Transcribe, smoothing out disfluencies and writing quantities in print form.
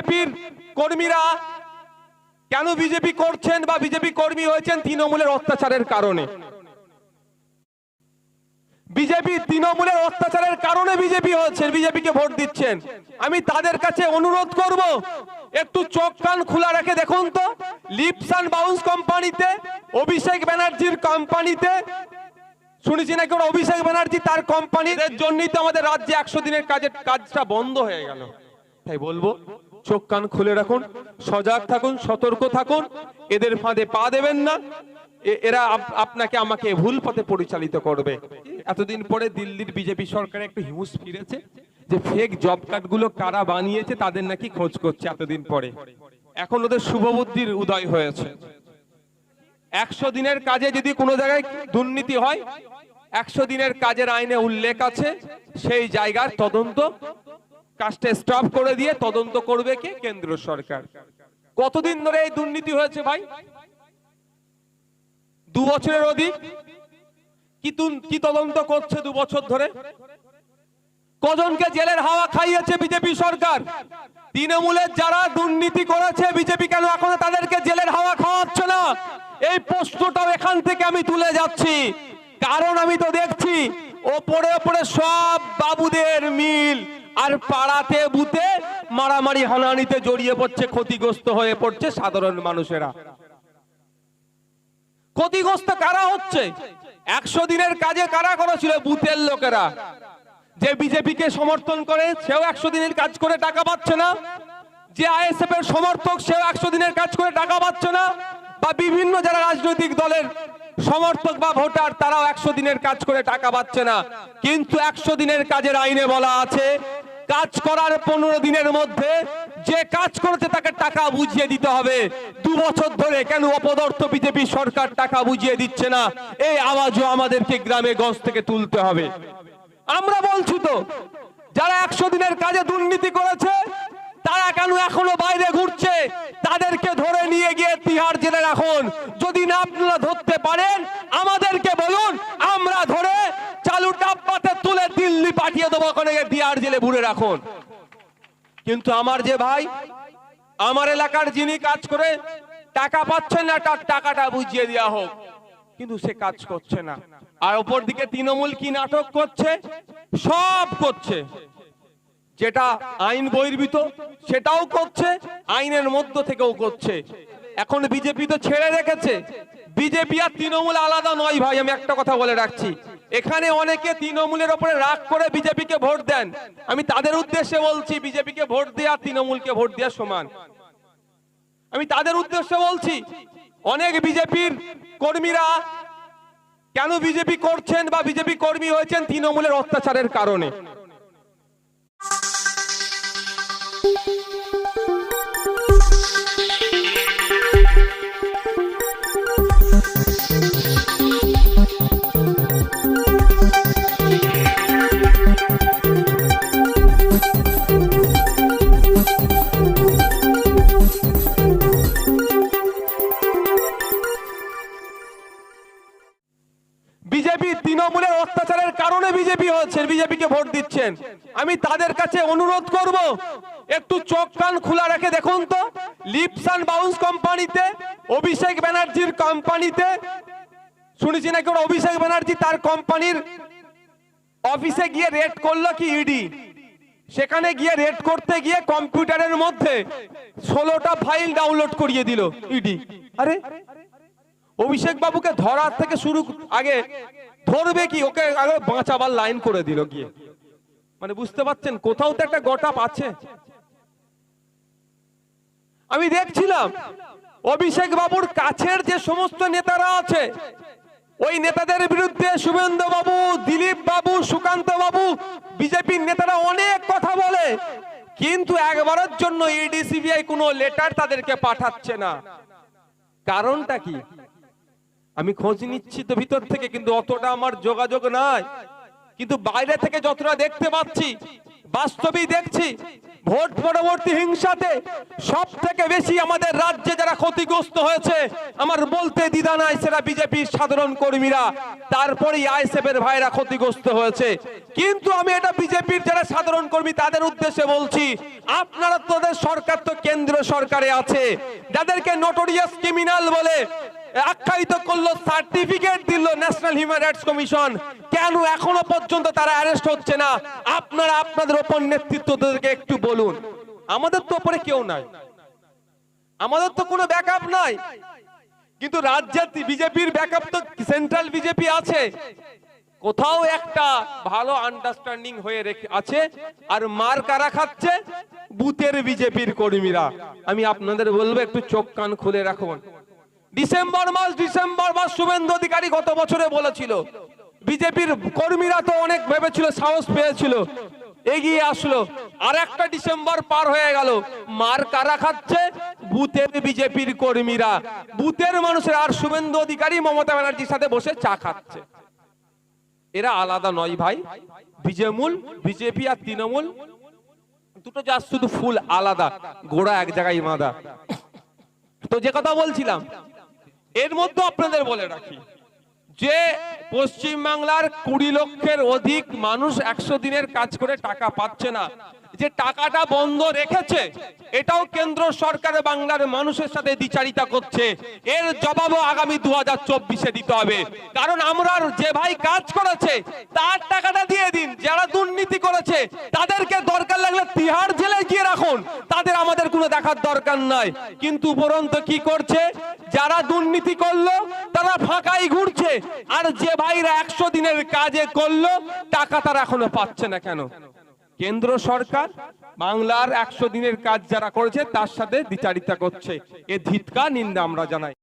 বিজেপির কর্মীরা কেন বিজেপি করছেন বা বিজেপি কর্মী হয়েছেন তৃণমূলের অত্যাচারের কারণে। বিজেপি তৃণমূলের অত্যাচারের কারণে বিজেপি হচ্ছেন, বিজেপিকে ভোট দিচ্ছেন। আমি তাদের কাছে অনুরোধ করব, একটু চোখ কান খোলা রেখে দেখুন তো, লিপস অ্যান্ড বাউন্স কোম্পানিতে, অভিষেক ব্যানার্জির কোম্পানিতে, শুনেছি নাকি ওরা অভিষেক ব্যানার্জি তার কোম্পানির জন্যই তো আমাদের রাজ্যে 100 দিনের কাজটা বন্ধ হয়ে গেল। তাই বলবো, চোখ কান খুলে রাখুন, সজাগ থাকুন, সতর্ক থাকুন, এদের ফাঁদে পা দেবেন না। এরা আপনাকে আমাকে ভুল পথে পরিচালিত করবে। এতদিন পরে দিল্লির বিজেপি সরকারে একটু হিউজ ফিরেছে যে ফেক জব কার্ড গুলো কারা বানিয়েছে তাদের নাকি খোঁজ করছে এতদিন পরে। এখন ওদের শুভবুদ্ধির উদয় হয়েছে। 100 দিনের কাজে যদি কোনো জায়গায় দুর্নীতি হয়, 100 দিনের কাজের আইনে উল্লেখ আছে, সেই জায়গার তদন্ত কাজটা স্টপ করে দিয়ে তদন্ত করবে কে? কেন্দ্র সরকার। কতদিন ধরে এই দুর্নীতি হয়েছে ভাই? 2 বছরের অধিক। কি তদন্ত করছে 2 বছর ধরে? কজনকে জেলের হাওয়া খাইয়েছে বিজেপি সরকার? তৃণমূলের যারা দুর্নীতি করেছে বিজেপি কেন এখনো তাদেরকে জেলের হাওয়া খাওয়াচ্ছে না? এই প্রশ্নটাও এখান থেকে আমি তুলে যাচ্ছি, কারণ আমি তো দেখছি ওপরে ওপরে সব বাবুদের মিল, আর পাড়াতে বুতে মারামারি হানাহানিতে জড়িয়ে পড়ছে, ক্ষতিগ্রস্ত হয়ে পড়ছে সাধারণ মানুষেরা। ক্ষতিগ্রস্ত কারা হচ্ছে? 100 দিনের কাজে কারা করেছিল? বুথের লোকেরা। যে বিজেপিকে সমর্থন করে সেও 100 দিনের কাজ করে টাকা পাচ্ছে না, যে আইএসএফ এর সমর্থক সেও 100 দিনের কাজ করে টাকা পাচ্ছে না, বা বিভিন্ন যারা রাজনৈতিক দলের সমর্থক বা ভোটার তারাও 100 দিনের কাজ করে টাকা পাচ্ছে না। কিন্তু 100 দিনের কাজের আইনে বলা আছে, কাজ করার 15 দিনের মধ্যে যে কাজ করেছে তাকে টাকা বুঝিয়ে দিতে হবে। 2 বছর ধরে কেন অপদার্থ বিজেপি সরকার টাকা বুঝিয়ে দিচ্ছে না? এই আওয়াজও আমাদেরকে গ্রামে গঞ্জ থেকে তুলতে হবে। আমরা বলছি তো, যারা 100 দিনের কাজে দুর্নীতি করেছে তারা কেন এখনো বাইরে ঘুরছে? তাদেরকে ধরে নিয়ে গিয়ে তিহার জেলে রাখুন। যদি না আপনারা ধরতে পারেন আমাদেরকে বলুন, আমরা ধরে চালু ডাব্বাতে তুলে দিল্লি পাঠিয়ে দেবো, ওখানে তিহার জেলে ভরে রাখুন। কিন্তু আমার যে ভাই, আমার এলাকার যিনি কাজ করে টাকা পাচ্ছেন না, তার টাকাটা বুঝিয়ে দেওয়া হোক, কিন্তু সে কাজ করছে না। আর অপর দিকে তৃণমূল কি নাটক করছে? সব করছে, যেটা আইন বহির্ভূত সেটাও করছে, আইনের মধ্য থেকেও করছে। এখন বিজেপি তো ছেড়ে রেখেছে। বিজেপি আর তৃণমূল আলাদা নয় ভাই, আমি একটা কথা বলে রাখছি। এখানে অনেকে তৃণমূলের উপরে রাগ করে বিজেপিকে ভোট দেন। আমি তাদের উদ্দেশ্যে বলছি, বিজেপিকে ভোট দেওয়া তৃণমূলকে ভোট দেওয়া সমান। আমি তাদের উদ্দেশ্যে বলছি, অনেক বিজেপির কর্মীরা কেন বিজেপি করছেন বা বিজেপি কর্মী হয়েছেন তৃণমূলের অত্যাচারের কারণে। বিজেপি তৃণমূলের অত্যাচারের কারণে বিজেপি হচ্ছেন, বিজেপিকে ভোট দিচ্ছেন। আমি তাদের কাছে অনুরোধ করব, একটু চোখ কান খোলা রেখে দেখুন তো, লিপস অ্যান্ড বাউন্স কোম্পানিতে, অভিষেক ব্যানার্জির কোম্পানিতে, শুনেছি নাকি ওরা অভিষেক ব্যানার্জি তার কোম্পানির অফিসে গিয়ে রেড করলো কি ইডি। সেখানে গিয়ে রেড করতে গিয়ে কম্পিউটারের মধ্যে 16টা ফাইল ডাউনলোড করিয়ে দিল ইডি। আরে অভিষেক বাবুকে ধরার থেকে শুরু, আগে ধরবে কি, ওকে আগে বাঁচাবার লাইন করে দিল গিয়ে। মানে বুঝতে পারছেন, কোথাও তো একটা গটাপ আছে। আমি দেখছিলাম অভিষেক বাবুর কাছের যে সমস্ত নেতারা আছে, ওই নেতাদের বিরুদ্ধে শুভেন্দু বাবু, দিলীপ বাবু, সুকান্ত বাবু, বিজেপির নেতারা অনেক কথা বলে, কিন্তু একবারের জন্য ইডি সিবিআই কোনো লেটার তাদেরকে পাঠাচ্ছে না। কারণটা কি? আমি খোঁজ নিচ্ছি তো ভিতর থেকে, কিন্তু অতটা আমার যোগাযোগ নাই। কিন্তু বাইরে থেকে যতটা দেখতে পাচ্ছি, বাস্তবেই দেখছি ভোট পরবর্তী হিংসাতে সব থেকে বেশি আমাদের রাজ্যে যারা ক্ষতিগ্রস্ত হয়েছে আমার বলতে দ্বিধা নাই, সেটা বিজেপির সাধারণ কর্মীরা, তারপরেই আইএসএফ এর ভাইরা ক্ষতিগ্রস্ত হয়েছে। কিন্তু আমি এটা বিজেপির যারা সাধারণ কর্মী তাদের উদ্দেশ্যে বলছি, আপনারা তোদের সরকার তো কেন্দ্র সরকারে আছে, যাদেরকে নোটোরিয়াস ক্রিমিনাল বলে আখ্যায়িত করলো, সার্টিফিকেট দিল ন্যাশনাল হিউম্যান রাইটস কমিশন, কেন এখনো পর্যন্ত তারা অ্যারেস্ট হচ্ছে না? আপনারা আপনাদের ওপর নেতৃত্বদেরকে একটু বলুন। আমাদের তো ওপরে কেউ নাই, আমাদের তো কোনো ব্যাকআপ নাই, কিন্তু রাজ্যে বিজেপির ব্যাকআপ তো সেন্ট্রাল বিজেপি আছে। কোথাও একটা ভালো আন্ডারস্ট্যান্ডিং হয়ে আছে, আর মার কারা খাচ্ছে? বুথের বিজেপির কর্মীরা। আমি আপনাদের বলবো একটু চোখ কান খুলে রাখুন। ডিসেম্বর মাস শুভেন্দু অধিকারী গত বছরে বলেছিল, বিজেপির কর্মীরা তো অনেক ভেবেছিল, সাহস পেয়েছিল, এগিয়ে আসলো। আর একটা ডিসেম্বর পার হয়ে গেল, মার কারা খাচ্ছে? বুথের বিজেপির কর্মীরা, বুথের মানুষের। আর শুভেন্দু অধিকারী মমতা ব্যানার্জির সাথে বসে চা খাচ্ছে। এরা আলাদা নয় ভাই, বিজেপি আর তৃণমূল দুটো যা শুধু ফুল আলাদা, গোড়া এক জায়গায় বাঁধা। তো যে কথা বলছিলাম, এর মধ্যে আপনাদের বলে রাখি যে পশ্চিম বাংলার 20 লক্ষের অধিক মানুষ 100 দিনের কাজ করে টাকা পাচ্ছে না। যে টাকাটা বন্ধ রেখেছে, এটাও কেন্দ্র সরকার বাংলার মানুষের সাথে দ্বিচারিতা করছে। এর জবাবও আগামী 2024-এ দিতে হবে। কারণ আমরা যে ভাই কাজ করেছে তার টাকাটা দিয়ে দিন, যারা দুর্নীতি করেছে তাদেরকে দরকার লাগলে তিহার জেলে গিয়ে রাখুন, তাদের আমাদের কোনো দেখার দরকার নাই। কিন্তু উপরন্ত কি করছে? যারা দুর্নীতি করলো তারা ফাঁকাই ঘুরছে, আর যে ভাইরা 100 দিনের কাজে করলো টাকা তারা এখনো পাচ্ছে না। কেন? কেন্দ্র সরকার বাংলার 100 দিনের কাজ যারা করেছে তার সাথে দ্বিচারিতা করছে। এ ধিক্কার, নিন্দা আমরা জানাই।